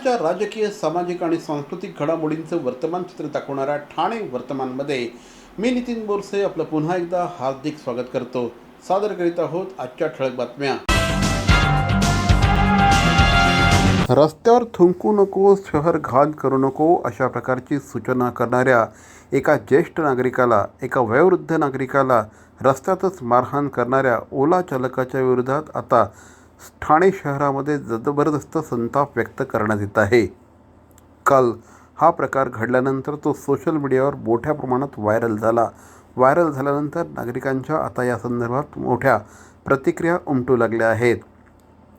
ठाण्याच्या राजकीय, सामाजिक आणि सांस्कृतिक घडामोडींचं वर्तमान चित्र दाखवणाऱ्या ठाणे वर्तमानमध्ये मी नितीन बोरसे आपलं पुन्हा एकदा हार्दिक स्वागत करतो. सादर करीत आहोत आजच्या ठळक बातम्या. रस्त्यावर थुंकू नको, शहर घाण करू नको अशा प्रकारची सूचना करणाऱ्या एका ज्येष्ठ नागरिकाला, एका वयोवृद्ध नागरिकाला रस्त्यातच मारहाण करणाऱ्या ओला चालकाच्या विरोधात आता ठाणे शहरामध्ये जबरदस्त संताप व्यक्त करण्यात येत आहे. काल हा प्रकार घडल्यानंतर तो सोशल मीडियावर मोठ्या प्रमाणात व्हायरल झाला. व्हायरल झाल्यानंतर नागरिकांच्या आता या संदर्भात मोठ्या प्रतिक्रिया उमटू लागल्या आहेत.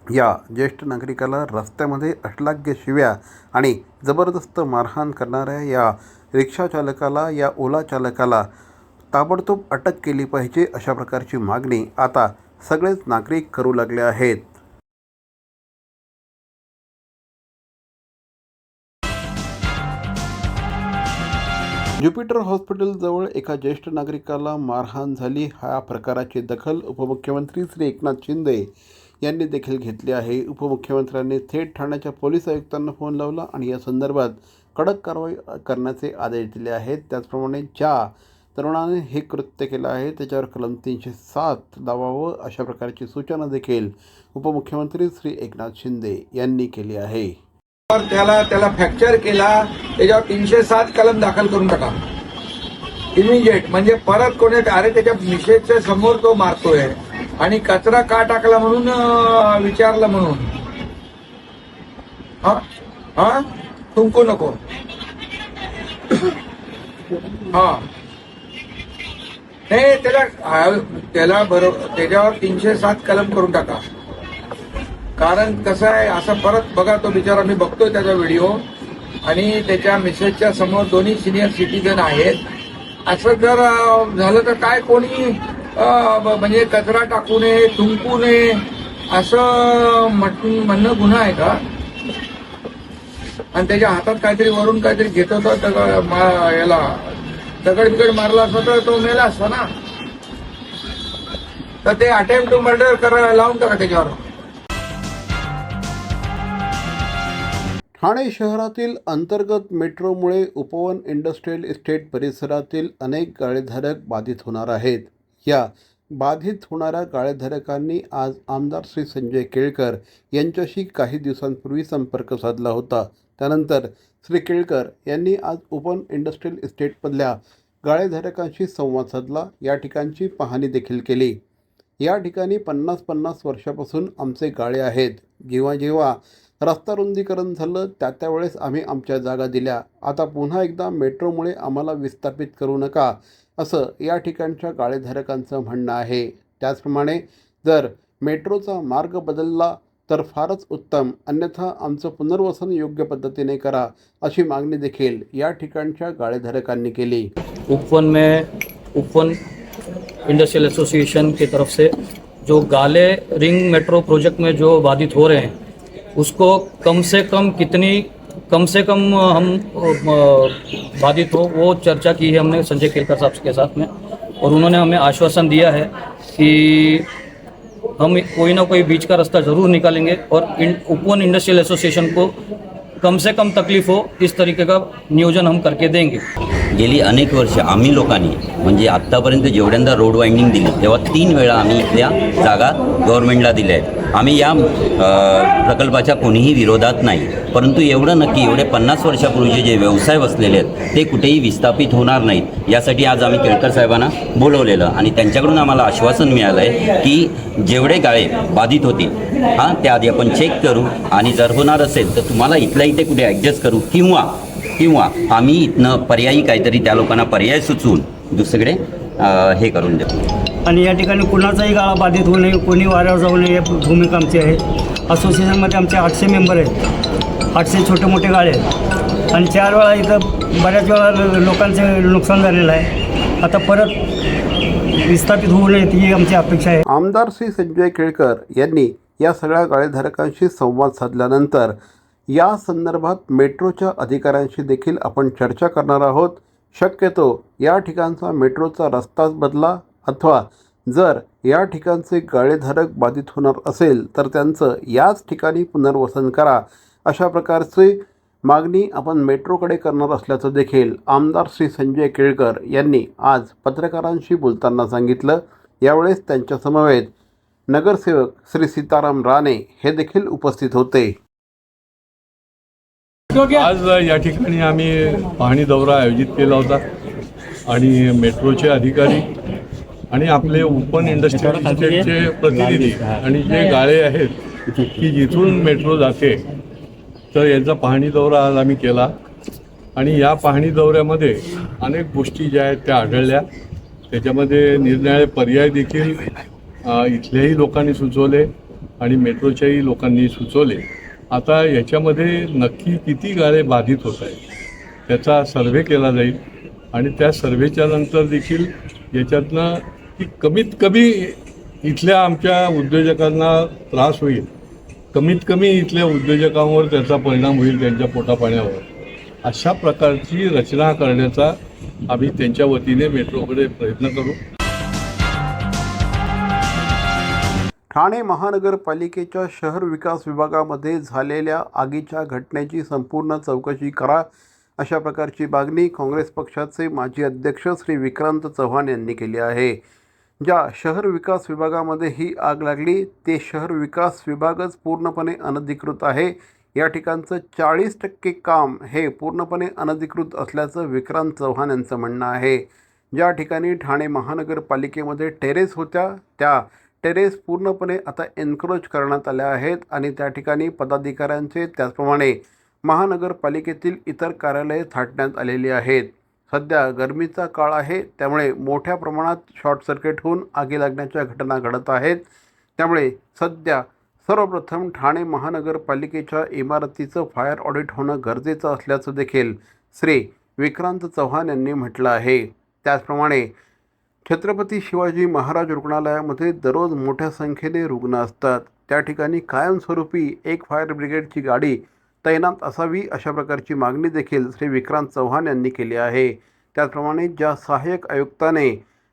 या ज्येष्ठ नागरिकाला रस्त्यामध्ये अश्लाघ्य शिव्या आणि जबरदस्त मारहाण करणाऱ्या या रिक्षा चालकाला, या ओला चालकाला ताबडतोब अटक केली पाहिजे अशा प्रकारची मागणी आता सगळेच नागरिक करू लागले आहेत. ज्युपिटर हॉस्पिटलजवळ एका ज्येष्ठ नागरिकाला मारहाण झाली. ह्या प्रकाराची दखल उपमुख्यमंत्री श्री एकनाथ शिंदे यांनी देखील घेतली आहे. उपमुख्यमंत्र्यांनी थेट ठाण्याच्या पोलीस आयुक्तांना फोन लावला आणि या संदर्भात कडक कारवाई करण्याचे आदेश दिले आहेत. त्याचप्रमाणे ज्या तरुणाने हे कृत्य केलं आहे त्याच्यावर कलम 307 लावावं अशा प्रकारची सूचना देखील उपमुख्यमंत्री श्री एकनाथ शिंदे यांनी केली आहे. त्याला फ्रॅक्चर केला, त्याच्यावर 307 कलम दाखल करून टाका इमिजिएट. म्हणजे परत कोणी अरे त्याच्या मिसेसच्या समोर तो मारतोय आणि कचरा का टाकला म्हणून विचारलं म्हणून थुंकू नको. नाही त्याला बरोबर त्याच्यावर 307 कलम करून टाका. कारण कसं आहे, असं परत बघा तो बिचारा, मी बघतोय त्याचा व्हिडिओ आणि त्याच्या मिसेसच्या समोर दोन्ही सिनियर सिटीजन आहेत. असं जर झालं तर काय कोणी म्हणजे कचरा टाकू नये, थुंकू नये असं म्हणणं गुन्हा आहे का? आणि त्याच्या हातात काहीतरी वरून काहीतरी घेत होता, याला दगड बिगड मारला असता तर तो मेला असता ना. तर ते अटेम्प्ट टू मर्डर करायला लावून टाका त्याच्यावर. ठाणे शहरातील अंतर्गत मेट्रोमुळे उपवन इंडस्ट्रियल इस्टेट परिसरातील अनेक गाळेधारक बाधित होणार आहेत. या बाधित होणाऱ्या गाळेधारकांनी आज आमदार श्री संजय केळकर यांच्याशी काही दिवसांपूर्वी संपर्क साधला होता. त्यानंतर श्री केळकर यांनी आज उपवन इंडस्ट्रियल इस्टेटमधल्या गाळेधारकांशी संवाद साधला. या ठिकाणची पाहणी देखील केली. या ठिकाणी 50-50 वर्षापासून आमचे गाळे आहेत. जेव्हा रस्ता रुंदीकरण झालं त्यावेळेस आम्ही आमच्या जागा दिल्या. आता पुन्हा एकदा मेट्रोमुळे आम्हाला विस्थापित करू नका असं या ठिकाणच्या गाळेधारकांचं म्हणणं आहे. त्याचप्रमाणे जर मेट्रोचा मार्ग बदलला तर फारच उत्तम, अन्यथा आमचं पुनर्वसन योग्य पद्धतीने करा अशी मागणी देखील या ठिकाणच्या गाळेधारकांनी केली. उपवन इंडस्ट्रियल एसोसिएशन की तरफ से जो गाले रिंग मेट्रो प्रोजेक्ट में जो बाधित हो रहे हैं उसको कम से कम हम बाधित हो वो चर्चा की है हमने संजय केलकर साहब के साथ में. और उन्होंने हमें आश्वासन दिया है कि हम कोई ना कोई बीच का रास्ता ज़रूर निकालेंगे और उपवन इंडस्ट्रियल एसोसिएशन को कम से कम तकलीफ हो इस तरीके का नियोजन हम करके देंगे. गेली अनेक वर्ष आम्ही लोकांनी म्हणजे आत्तापर्यंत जेवढ्यांदा रोड वाइंडिंग दिली तेव्हा 3 वेळा आम्ही इथल्या जागा गव्हर्नमेंटला दिल्या आहेत. आम्ही या प्रकल्पाच्या कोणीही विरोधात नाही, परंतु एवढं नक्की एवढे 50 वर्षापूर्वीचे जे व्यवसाय बसलेले आहेत ते कुठेही विस्थापित होणार नाहीत. यासाठी आज आम्ही केळकर साहेबांना बोलवलेलं आणि त्यांच्याकडून आम्हाला आश्वासन मिळालं आहे की जेवढे गाळे बाधित होतील त्या आधी आपण चेक करू आणि जर होणार असेल तर तुम्हाला इथल्या इथे कुठे ॲडजस्ट करू किंवा आम्ही इथनं पर्यायी काहीतरी त्या लोकांना पर्याय सुचवून दुसरीकडे हे करून देतो. आणि या ठिकाणी कुणाचाही गाळा बाधित होऊ नये, कोणी वाऱ्यावर जाऊ नये ही भूमिका आमची आहे. असोसिएशनमध्ये आमचे 800 मेंबर आहेत. 800 छोटे मोठे गाळे आहेत आणि 4 वेळा इथं बऱ्याच वेळा लोकांचं नुकसान झालेलं आहे. आता परत विस्थापित होऊ नयेत ही आमची अपेक्षा आहे. आमदार श्री संजय केळकर यांनी या सगळ्या गाळेधारकांशी संवाद साधल्यानंतर या संदर्भात मेट्रोच्या अधिकाऱ्यांशी देखील आपण चर्चा करणार आहोत. शक्यतो या ठिकाणचा मेट्रोचा रस्ताच बदला अथवा जर या ठिकाणचे गाळेधारक बाधित होणार असेल तर त्यांचं याच ठिकाणी पुनर्वसन करा अशा प्रकारची मागणी आपण मेट्रोकडे करणार असल्याचं देखील आमदार श्री संजय केळकर यांनी आज पत्रकारांशी बोलताना सांगितलं. यावेळेस त्यांच्या समवेत नगरसेवक श्री सीताराम राणे हे देखील उपस्थित होते. आज या ठिकाणी आम्ही पाहणी दौरा आयोजित केला होता आणि मेट्रोचे अधिकारी आणि आपले ओपन इंडस्ट्रियल इस्टेटचे प्रतिनिधी आणि जे गाळे आहेत की जिथून मेट्रो जाते तर याचा पाहणी दौरा आज आम्ही केला आणि या पाहणी दौऱ्यामध्ये अनेक गोष्टी ज्या आहेत त्या आढळल्या. त्याच्यामध्ये निरनिराळे पर्याय देखील इथल्याही लोकांनी सुचवले आणि मेट्रोच्याही लोकांनी सुचवले. आता याच्यामध्ये नक्की किती गाळे बाधित होत आहेत त्याचा सर्व्हे केला जाईल आणि त्या सर्व्हेच्या नंतर देखील याच्यातनं की कमीत कमी इथल्या आमच्या उद्योजकांना त्रास होईल, कमीत कमी इथल्या उद्योजकांवर त्याचा परिणाम होईल, त्यांच्या पोटापाण्यावर, अशा प्रकारची रचना करण्याचा आम्ही त्यांच्या वतीने मेट्रोकडे प्रयत्न करू. ठाणे महानगरपालिकेच्या शहर विकास विभागामध्ये झालेल्या आगीच्या घटनेची संपूर्ण चौकशी करा, अशा प्रकारची मागणी काँग्रेस पक्षाचे माजी अध्यक्ष श्री विक्रांत चव्हाण यांनी केली आहे. ज्या शहर विकास विभागामध्ये ही आग लागली ते शहर विकास विभागच पूर्णपणे अनधिकृत आहे. या ठिकाणचं 40% काम हे पूर्णपणे अनधिकृत असल्याचं विक्रांत चव्हाण यांचं म्हणणं आहे. ज्या ठिकाणी ठाणे महानगरपालिकेमध्ये टेरेस होत्या त्या टेरेस पूर्णपणे आता एन्क्रोच करण्यात आल्या आहेत आणि त्या ठिकाणी पदाधिकाऱ्यांचे त्याचप्रमाणे महानगरपालिकेतील इतर कार्यालये थाटण्यात आलेली आहेत. सध्या गरमीचा काळ आहे, त्यामुळे मोठ्या प्रमाणात शॉर्ट सर्किट होऊन आगी लागण्याच्या घटना घडत आहेत. त्यामुळे सध्या सर्वप्रथम ठाणे महानगरपालिकेच्या इमारतीचं फायर ऑडिट होणं गरजेचं असल्याचं देखील श्री विक्रांत चव्हाण यांनी म्हटलं आहे. त्याचप्रमाणे छत्रपती शिवाजी महाराज रुग्णालयामध्ये दररोज मोठ्या संख्येने रुग्ण असतात. त्या ठिकाणी कायमस्वरूपी एक फायर ब्रिगेडची गाडी तैनात असावी, अशा प्रकारची मागणी देखील श्री विक्रांत चव्हाण यांनी केली आहे. त्याचप्रमाणे ज्या सहाय्यक आयुक्ताने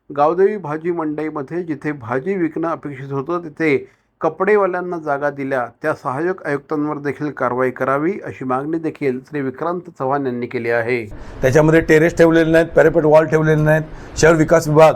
गावदेवी भाजी मंडईमध्ये जिथे भाजी विकणं अपेक्षित होतं तिथे कपडेवाल्यांना जागा दिल्या, त्या सहाय्यक आयुक्तांवर देखील कारवाई करावी, अशी मागणी देखील श्री विक्रांत चव्हाण यांनी केली आहे. त्याच्यामध्ये टेरेस ठेवलेले नाहीत, पॅरापेट वॉल ठेवलेले नाहीत. शहर विकास विभाग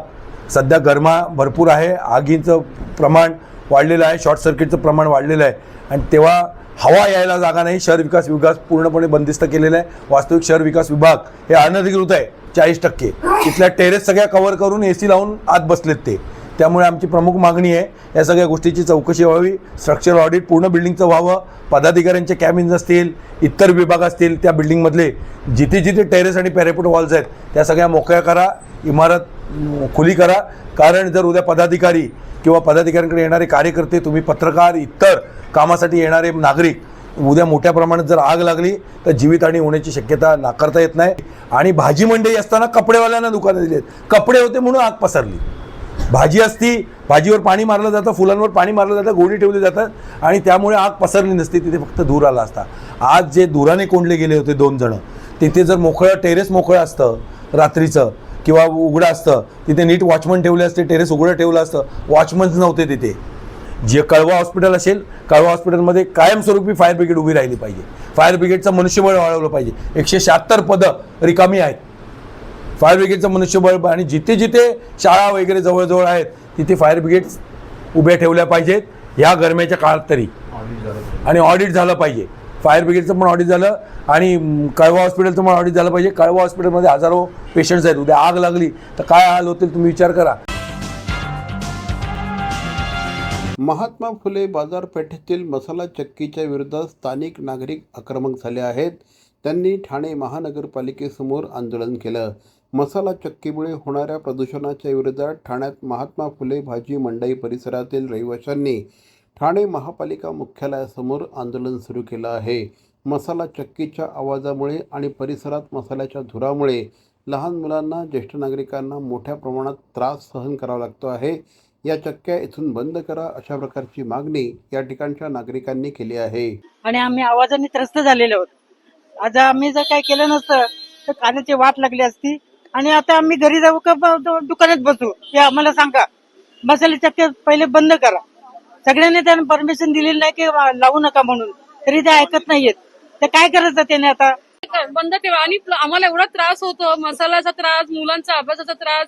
सध्या गरमा भरपूर आहे, आगीचं प्रमाण वाढलेलं आहे, शॉर्ट सर्किटचं प्रमाण वाढलेलं आहे आणि तेव्हा हवा यायला जागा नाही. शहर विकास विभाग पूर्णपणे बंदिस्त केलेला आहे. वास्तविक शहर विकास विभाग हे अनधिकृत आहे 40%. तिथल्या टेरेस सगळ्या कव्हर करून AC लावून आत बसलेत ते. त्यामुळे आमची प्रमुख मागणी आहे या सगळ्या गोष्टीची चौकशी व्हावी, स्ट्रक्चरल ऑडिट पूर्ण बिल्डिंगचं व्हावं, पदाधिकाऱ्यांचे कॅबिन्स असतील, इतर विभाग असतील त्या बिल्डिंगमधले जिथे जिथे टेरेस आणि पॅरापेट वॉल्स आहेत त्या सगळ्या मोकळ्या करा, इमारत खुली करा. कारण जर उद्या पदाधिकारी किंवा पदाधिकाऱ्यांकडे येणारे कार्यकर्ते, तुम्ही पत्रकार, इतर कामासाठी येणारे नागरिक उद्या मोठ्या प्रमाणात जर आग लागली तर जीवितहानी होण्याची शक्यता नाकारता येत नाही. आणि भाजी मंडई असताना कपडेवाल्यांना दुकानं दिली आहेत, कपडे होते म्हणून आग पसरली. भाजी असती, भाजीवर पाणी मारलं जातं, फुलांवर पाणी मारलं जातं, गोणी ठेवली जातात आणि त्यामुळे आग पसरली नसती, तिथे फक्त धूर आला असता. आज जे धुराने कोंडले गेले होते 2 जण, तिथे जर मोकळं टेरेस मोकळं असतं रात्रीचं किंवा उघडं असतं, तिथे नीट वॉचमन ठेवले असते, टेरेस उघडं ठेवलं असतं, वॉचमन्स नव्हते तिथे. जे कळवा हॉस्पिटल असेल, कळवा हॉस्पिटलमध्ये कायमस्वरूपी फायर ब्रिगेड उभी राहिली पाहिजे, फायर ब्रिगेडचं मनुष्यबळ वाढवलं पाहिजे. 176 पदं रिकामी आहेत फायर ब्रिगेडचं मनुष्यबळ आणि जिथे जिथे शाळा वगैरे जवळजवळ आहेत तिथे फायर ब्रिगेड्स उभ्या ठेवल्या पाहिजेत ह्या गरमीच्या काळात तरी. आणि ऑडिट झालं पाहिजे, फायर ब्रिगेडचं पण ऑडिट झालं आणि कळवा हॉस्पिटलचं पण ऑडिट झालं पाहिजे. कळवा हॉस्पिटलमध्ये हजारो पेशंट्स आहेत, उद्या आग लागली तर काय हाल होतील तुम्ही विचार करा. महात्मा फुले बाजारपेठेतील मसाला चक्कीच्या विरोधात स्थानिक नागरिक आक्रमक झाले आहेत. त्यांनी ठाणे महानगरपालिकेसमोर आंदोलन केलं. मसाला चक्कीमुळे होणाऱ्या प्रदूषणाच्या विरोधात ठाण्यात महात्मा फुले भाजी मंडई परिसरातील रहिवाशांनी ठाणे महापालिका मुख्यालयासमोर आंदोलन सुरू केलं आहे. मसाला चक्कीच्या आवाजामुळे आणि परिसरात मसाल्याच्या धुरामुळे लहान मुलांना, ज्येष्ठ नागरिकांना मोठ्या प्रमाणात त्रास सहन करावा लागतो आहे. या चक्क्या इथून बंद करा, अशा प्रकारची मागणी या ठिकाणच्या नागरिकांनी केली आहे. आणि आम्ही आवाजाने त्रस्त झालेलो आहोत. आज आम्ही जर काही केलं नसतं तर कानाची वाट लागली असती आणि आता आम्ही घरी जाऊ का दुकानात बसू हे आम्हाला सांगा. मसाले चक्के पहिले बंद करा. सगळ्यांनी त्यांना परमिशन दिलेली नाही की लावू नका म्हणून, तरी ते ऐकत नाहीयेत. तर काय करायचं त्याने आता? बंद ठेवा. आणि आम्हाला एवढा त्रास होतो, मसाल्याचा त्रास, मुलांचा अभ्यासाचा त्रास,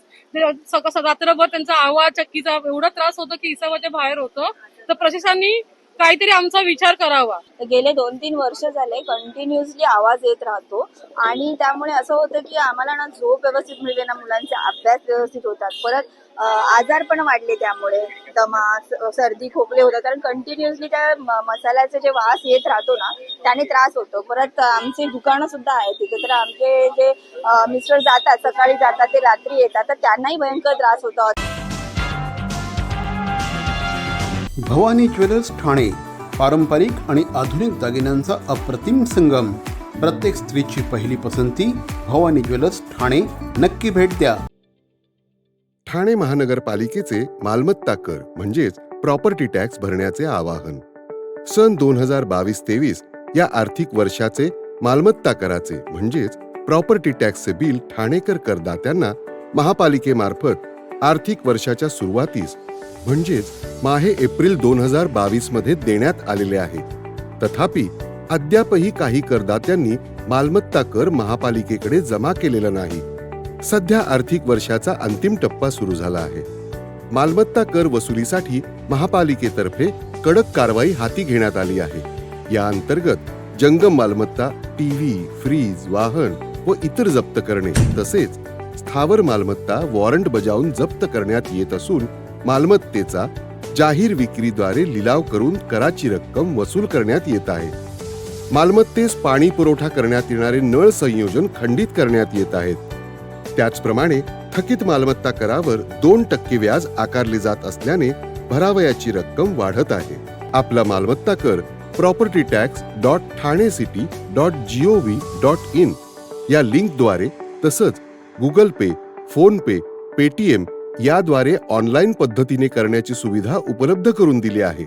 रात्रभर त्यांचा आवाज चक्कीचा एवढा त्रास होतो की हिसाबाच्या बाहेर होतो. तर प्रशासनाने काहीतरी आमचा विचार करावा. गेले 2-3 वर्ष झाले कंटिन्युअसली आवाज येत राहतो आणि त्यामुळे असं होतं की आम्हाला ना झोप व्यवस्थित मिळते ना, मुलांचे अभ्यास व्यवस्थित होतात. परत आजार पण वाढले, त्यामुळे दमा, सर्दी, खोकले होतात. कारण कंटिन्युअसली त्या मसाल्याचा जे वास येत राहतो ना, त्याने त्रास होतो. परत आमचे दुकानं सुद्धा आहेत तिथे, तर आमचे जे मिस्टर जातात, सकाळी जातात ते रात्री येतात, तर त्यांनाही भयंकर त्रास होतो. भवानी ज्वेलर्स ठाणे, पारंपरिक आणि आधुनिक दागिन्यांचा अप्रतिम संगम. प्रत्येक स्त्रीची पहिली पसंती भवानी ज्वेलर्स ठाणे. नक्की भेट द्या. ठाणे महानगरपालिकेचे मालमत्ता कर म्हणजेच प्रॉपर्टी टॅक्स भरण्याचे आवाहन. सन 2022-23 या आर्थिक वर्षाचे मालमत्ता कराचे म्हणजेच प्रॉपर्टी टॅक्सचे बिल ठाणेकर करदात्यांना महापालिकेमार्फत आर्थिक वर्षाच्या सुरुवातीस म्हणजेच माहे एप्रिल 2022 मध्ये देण्यात आलेले आहे. तथापि अद्यापही काही करदात्यांनी मालमत्ता कर महापालिकेकडे जमा केलेला नाही. सध्या आर्थिक वर्षाचा अंतिम टप्पा सुरू झाला आहे. मालमत्ता कर वसुलीसाठी महापालिकेतर्फे कडक कारवाई हाती घेण्यात आली आहे. या अंतर्गत जंगम मालमत्ता, टीव्ही, फ्रीज, वाहन व इतर जप्त करणे तसेच स्थावर मालमत्ता वॉरंट बजावून जप्त करण्यात येत असून मालमत्तेचा जाहीर विक्रीद्वारे लिलाव करून कराची रक्कम वसूल करण्यात येत आहे. मालमत्तेस पाणी पुरवठा करण्यात येणारे नळ संयोजन खंडित करण्यात येत आहेत. त्याचप्रमाणे थकीत मालमत्ता करावर 2% व्याज आकारले जात असल्याने भरावयाची रक्कम वाढत आहे. आपला मालमत्ता कर propertytax.thanecity.gov.in या लिंकद्वारे तसंच गुगल पे, फोन पे, पेटीएम याद्वारे ऑनलाईन पद्धतीने करण्याची सुविधा उपलब्ध करून दिली आहे.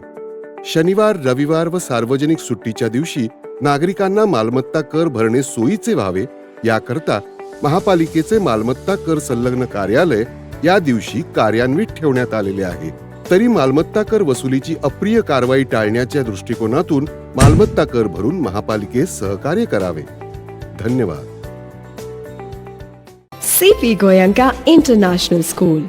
शनिवार, रविवार व सार्वजनिक सुट्टीच्या दिवशी नागरिकांना मालमत्ता कर भरणे सोयीचे व्हावे याकरता महापालिकेचे मालमत्ता कर संलग्न कार्यालय या दिवशी कार्यान्वित ठेवण्यात आलेले आहे. तरी मालमत्ता कर वसुलीची अप्रिय कारवाई टाळण्याच्या दृष्टिकोनातून मालमत्ता कर भरून महापालिकेस सहकार्य करावे. धन्यवाद. CP Goenka International School,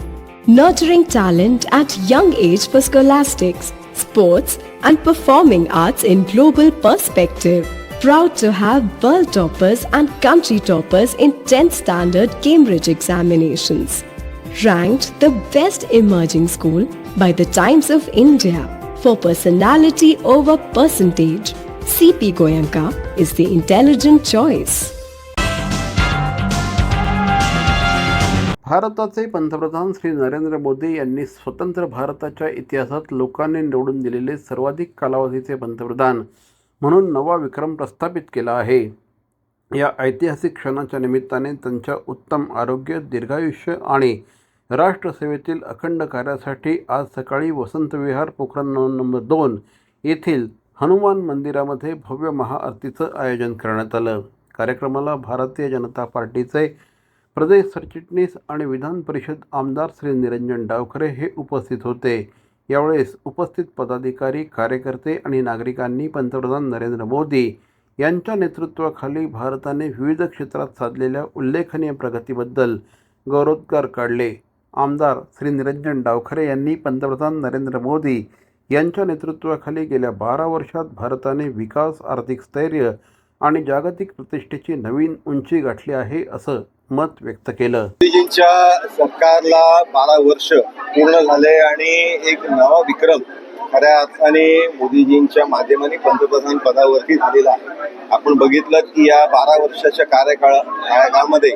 nurturing talent at young age for scholastics, sports and performing arts in global perspective. Proud to have world toppers and country toppers in 10th standard Cambridge examinations. Ranked the best emerging school by the Times of India for personality over percentage. CP Goenka is the intelligent choice. भारताचे पंतप्रधान श्री नरेंद्र मोदी यांनी स्वतंत्र भारताच्या इतिहासात लोकांनी निवडून दिलेले सर्वाधिक कालावधीचे पंतप्रधान म्हणून नवा विक्रम प्रस्थापित केला आहे. या ऐतिहासिक क्षणाच्या निमित्ताने त्यांच्या उत्तम आरोग्य, दीर्घायुष्य आणि राष्ट्रसेवेतील अखंड कार्यासाठी आज सकाळी वसंत विहार पोखरण नंबर 2 येथील हनुमान मंदिरामध्ये भव्य महाआरतीचं आयोजन करण्यात आलं. कार्यक्रमाला भारतीय जनता पार्टीचे प्रदेश सरचिटणीस आणि विधान परिषद आमदार श्री निरंजन डावखरे हे उपस्थित होते. यावेळेस उपस्थित पदाधिकारी, कार्यकर्ते आणि नागरिकांनी पंतप्रधान नरेंद्र मोदी यांच्या नेतृत्वाखाली भारताने विविध क्षेत्रात साधलेल्या उल्लेखनीय प्रगतीबद्दल गौरवोद्गार काढले. आमदार श्री निरंजन डावखरे यांनी पंतप्रधान नरेंद्र मोदी यांच्या नेतृत्वाखाली गेल्या 12 वर्षात भारताने विकास, आर्थिक स्थैर्य आणि जागतिक प्रतिष्ठेची नवीन उंची गाठली आहे असं मत व्यक्त केलं. मोदीजींच्या सरकारला 12 वर्ष पूर्ण झाले आणि एक नवा विक्रम खऱ्या अर्थाने मोदीजींच्या माध्यमाने पंतप्रधान पदावरती झालेला आहे. आपण बघितलं की या 12 वर्षाच्या कार्यकाळामध्ये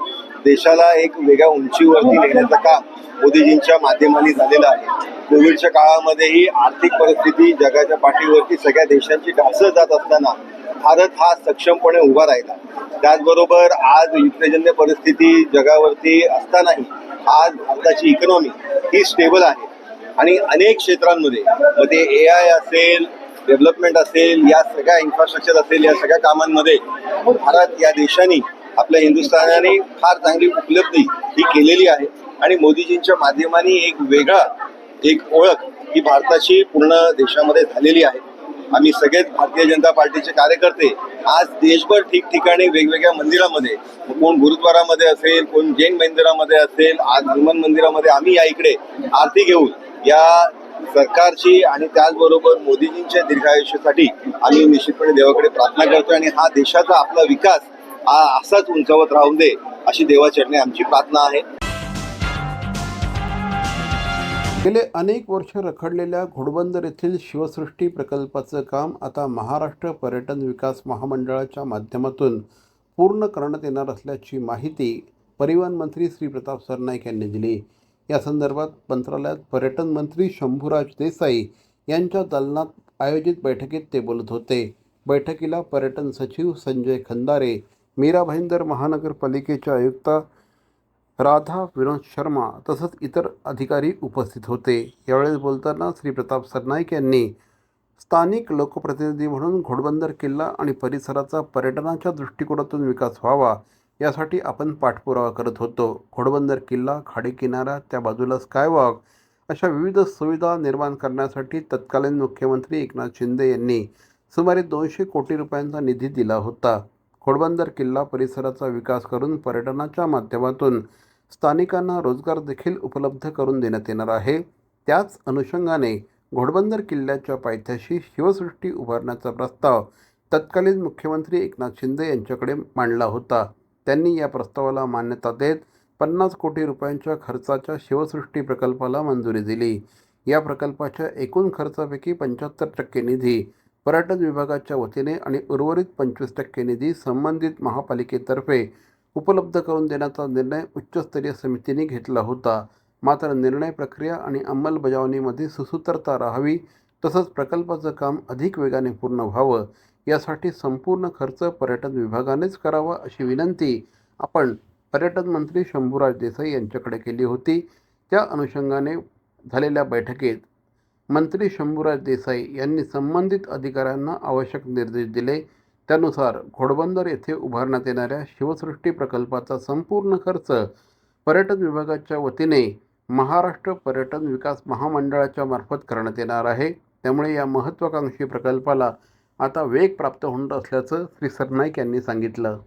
देशाला एक वेगळ्या उंचीवरती नेण्याचं काम मोदीजींच्या माध्यमाने झालेलं आहे. कोविडच्या काळामध्येही आर्थिक परिस्थिती जगाच्या पाठीवरती सगळ्या देशांची ढासळत जात असताना भारत हा सक्षमपणे उभा राहिला. त्याचबरोबर आज युद्धजन्य परिस्थिती जगावरती असतानाही आज भारताची इकॉनॉमी ही स्टेबल आहे आणि अनेक क्षेत्रांमध्ये मग ते AI असेल, डेव्हलपमेंट असेल, या सगळ्या इन्फ्रास्ट्रक्चर असेल, या सगळ्या कामांमध्ये भारत या देशाने आपल्या हिंदुस्थानाने फार चांगली उपलब्धी ही केलेली आहे आणि मोदीजींच्या माध्यमाने एक वेगळा एक ओळख ही भारताची पूर्ण देशामध्ये झालेली आहे. आम्ही सगळेच भारतीय जनता पार्टीचे कार्यकर्ते आज देशभर ठिकठिकाणी वेगवेगळ्या मंदिरामध्ये, कोण गुरुद्वारामध्ये असेल, कोण जैन मंदिरामध्ये असेल, आज हनुमान मंदिरामध्ये आम्ही या इकडे आरती घेऊन या सरकारची आणि त्याचबरोबर मोदीजींच्या दीर्घायुष्यासाठी आम्ही निश्चितपणे देवाकडे प्रार्थना करतोय आणि हा देशाचा आपला विकास हा असाच उंचावत राहून दे अशी देवाचरणी आमची प्रार्थना आहे. गेले अनेक वर्ष रखडलेल्या घोडबंदर येथील शिवसृष्टी प्रकल्पाचं काम आता महाराष्ट्र पर्यटन विकास महामंडळाच्या माध्यमातून पूर्ण करण्यात येणार असल्याची माहिती परिवहन मंत्री श्री प्रताप सरनाईक यांनी दिली. या संदर्भात मंत्रालयात पर्यटन मंत्री शंभूराज देसाई यांच्या दालनात आयोजित बैठकीत ते बोलत होते. बैठकीला पर्यटन सचिव संजय खंदारे, मीरा भाईंदर महानगरपालिकेच्या आयुक्ता राधा विनोद शर्मा तसंच इतर अधिकारी उपस्थित होते. यावेळी बोलताना श्री प्रताप सरनाईक यांनी स्थानिक लोकप्रतिनिधी म्हणून घोडबंदर किल्ला आणि परिसराचा पर्यटनाच्या दृष्टिकोनातून विकास व्हावा यासाठी आपण पाठपुरावा करत होतो. घोडबंदर किल्ला, खाडीकिनारा, त्या बाजूला स्कायवॉक अशा विविध सुविधा निर्माण करण्यासाठी तत्कालीन मुख्यमंत्री एकनाथ शिंदे यांनी सुमारे 200 कोटी रुपयांचा निधी दिला होता. घोडबंदर किल्ला परिसराचा विकास करून पर्यटनाच्या माध्यमातून स्थानिकांना रोजगार देखील उपलब्ध करून देण्यात येणार आहे. त्याच अनुषंगाने घोडबंदर किल्ल्याच्या पायथ्याशी शिवसृष्टी उभारण्याचा प्रस्ताव तत्कालीन मुख्यमंत्री एकनाथ शिंदे यांच्याकडे मांडला होता. त्यांनी या प्रस्तावाला मान्यता देत 50 कोटी रुपयांच्या खर्चाच्या शिवसृष्टी प्रकल्पाला मंजुरी दिली. या प्रकल्पाच्या एकूण खर्चापैकी 75% निधी पर्यटन विभागाच्या वतीने आणि उर्वरित 25% निधी संबंधित महापालिकेतर्फे उपलब्ध करून देण्याचा निर्णय उच्चस्तरीय समितीने घेतला होता. मात्र निर्णय प्रक्रिया आणि अंमलबजावणीमध्ये सुसूत्रता राहावी तसंच प्रकल्पाचं काम अधिक वेगाने पूर्ण व्हावं यासाठी संपूर्ण खर्च पर्यटन विभागानेच करावा अशी विनंती आपण पर्यटन मंत्री शंभूराज देसाई यांच्याकडे केली होती. त्या अनुषंगाने झालेल्या बैठकीत मंत्री शंभूराज देसाई यांनी संबंधित अधिकाऱ्यांना आवश्यक निर्देश दिले. त्यानुसार घोडबंदर येथे उभारण्यात येणाऱ्या शिवसृष्टी प्रकल्पाचा संपूर्ण खर्च पर्यटन विभागाच्या वतीने महाराष्ट्र पर्यटन विकास महामंडळाच्या मार्फत करण्यात येणार आहे. त्यामुळे या महत्त्वाकांक्षी प्रकल्पाला आता वेग प्राप्त होणार असल्याचं श्री सरनाईक यांनी सांगितलं.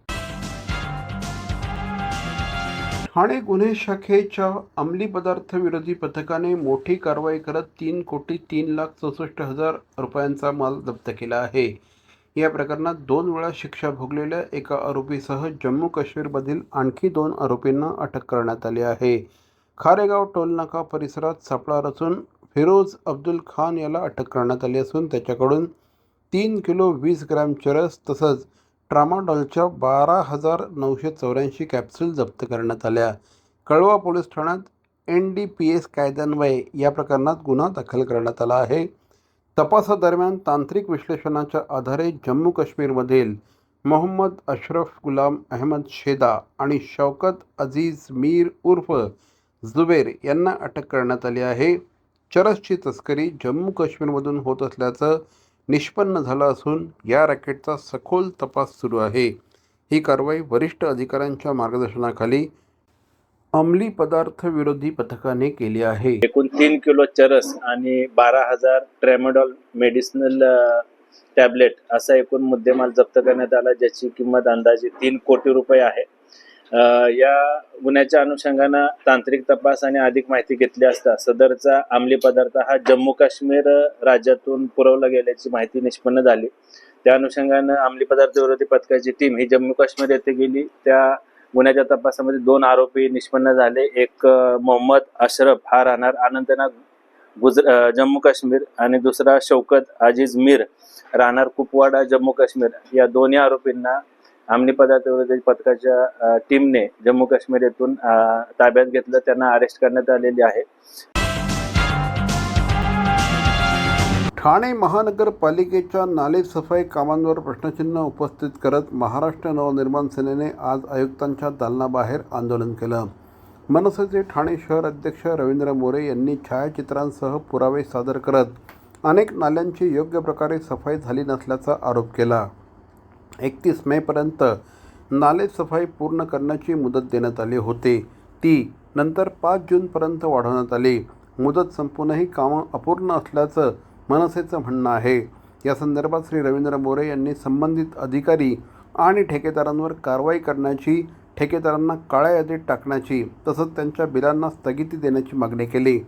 ठाणे गुन्हे शाखेच्या अंमली पदार्थ विरोधी पथकाने मोठी कारवाई करत 3,03,64,000 रुपयांचा माल जप्त केला आहे. या प्रकरणात 2 वेळा शिक्षा भोगलेल्या एका आरोपीसह जम्मू काश्मीरमधील आणखी 2 आरोपींना अटक करण्यात आली आहे. खारेगाव टोलनाका परिसरात सापळा रचून फिरोज अब्दुल खान याला अटक करण्यात आली असून त्याच्याकडून 3 किलो 20 ग्रॅम चरस तसंच ट्रामाडॉलच्या 12,984 कॅप्सूल जप्त करण्यात आल्या. कळवा पोलीस ठाण्यात NDPS कायद्यान्वये या प्रकरणात गुन्हा दाखल करण्यात आला आहे. तपासादरम्यान तांत्रिक विश्लेषणाच्या आधारे जम्मू काश्मीरमधील मोहम्मद अशरफ गुलाम अहमद शेदा आणि शौकत अजीज मीर उर्फ जुबेर यांना अटक करण्यात आली आहे. चरसची तस्करी जम्मू काश्मीरमधून होत असल्याचं निष्पन्न झालं असून या रॅकेटचा सखोल तपास सुरू आहे. ही कारवाई वरिष्ठ अधिकाऱ्यांच्या मार्गदर्शनाखाली अंमली पदार्थ विरोधी पथकाने केली आहे. एकूण 3 किलो चरस आणि 12,000 ट्रॅमाडॉल मेडिसिनल टॅबलेट असा एकूण मुद्देमाल जप्त करण्यात आला, ज्याची किंमत अंदाजे 3 कोटी रुपये आहे. या गुन्ह्याच्या अनुषंगानं तांत्रिक तपास आणि अधिक माहिती घेतली असता सदरचा अंमली पदार्थ हा जम्मू काश्मीर राज्यातून पुरवला गेल्याची माहिती निष्पन्न झाली. त्या अनुषंगानं अंमली पदार्थ विरोधी पथकाची टीम ही जम्मू काश्मीर येथे गेली. त्या गुन्ह्याच्या तपासामध्ये 2 आरोपी निष्पन्न झाले. एक मोहम्मद अशरफ हा राहणार अनंतनाग जम्मू काश्मीर आणि दुसरा शौकत अजीज मीर राहणार कुपवाडा जम्मू काश्मीर. या दोन्ही आरोपींना अंमली पदार्थ विरोधी पथकाच्या टीमने जम्मू काश्मीर येथून ताब्यात घेतलं. त्यांना अरेस्ट करण्यात आलेली आहे. ठाणे महानगरपालिकेच्या नाले सफाई कामांवर प्रश्नचिन्ह उपस्थित करत महाराष्ट्र नवनिर्माण सेनेने आज आयुक्तांच्या दालनाबाहेर आंदोलन केलं. मनसेचे ठाणे शहर अध्यक्ष रवींद्र मोरे यांनी छायाचित्रांसह पुरावे सादर करत अनेक नाल्यांची योग्य प्रकारे सफाई झाली नसल्याचा आरोप केला. 31 मेपर्यंत नाले सफाई पूर्ण करण्याची मुदत देण्यात आली होती. ती नंतर 5 जूनपर्यंत वाढवण्यात आली. मुदत संपूनही कामं अपूर्ण असल्याचं मनसेचं म्हणणं आहे. या संदर्भात श्री रवींद्र मोरे यांनी संबंधित अधिकारी आणि ठेकेदारांवर कारवाई करण्याची, ठेकेदारांना काळ्या यादीत टाकण्याची तसंच त्यांच्या बिलांना स्थगिती देण्याची मागणी केली.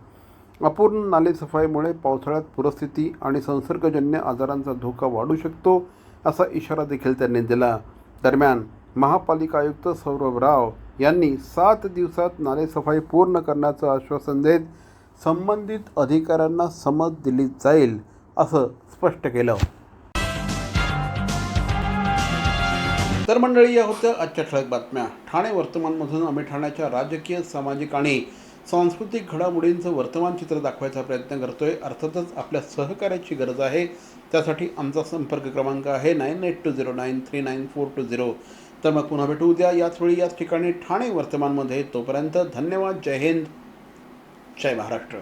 अपूर्ण नालेसफाईमुळे पावसाळ्यात पूरस्थिती आणि संसर्गजन्य आजारांचा धोका वाढू शकतो असा इशारा देखील त्यांनी दिला. दरम्यान महापालिका आयुक्त सौरभ राव यांनी 7 दिवसात नालेसफाई पूर्ण करण्याचं आश्वासन देत संबंधित अधिकाऱ्यांना समज दिली जाईल असं स्पष्ट केलं. तर मंडळी, या होत्या आजच्या ठळक बातम्या. ठाणे वर्तमानमधून आम्ही ठाण्याच्या राजकीय, सामाजिक आणि सांस्कृतिक घडामोडींचं वर्तमान चित्र दाखवायचा प्रयत्न करतोय. अर्थातच आपल्या सहकार्याची गरज आहे. त्यासाठी आमचा संपर्क क्रमांक आहे 9820939420. तर मग पुन्हा भेटू उद्या याच वेळी याच ठिकाणी ठाणे वर्तमानमध्ये. तोपर्यंत धन्यवाद. जय हिंद, जय महाराष्ट्र.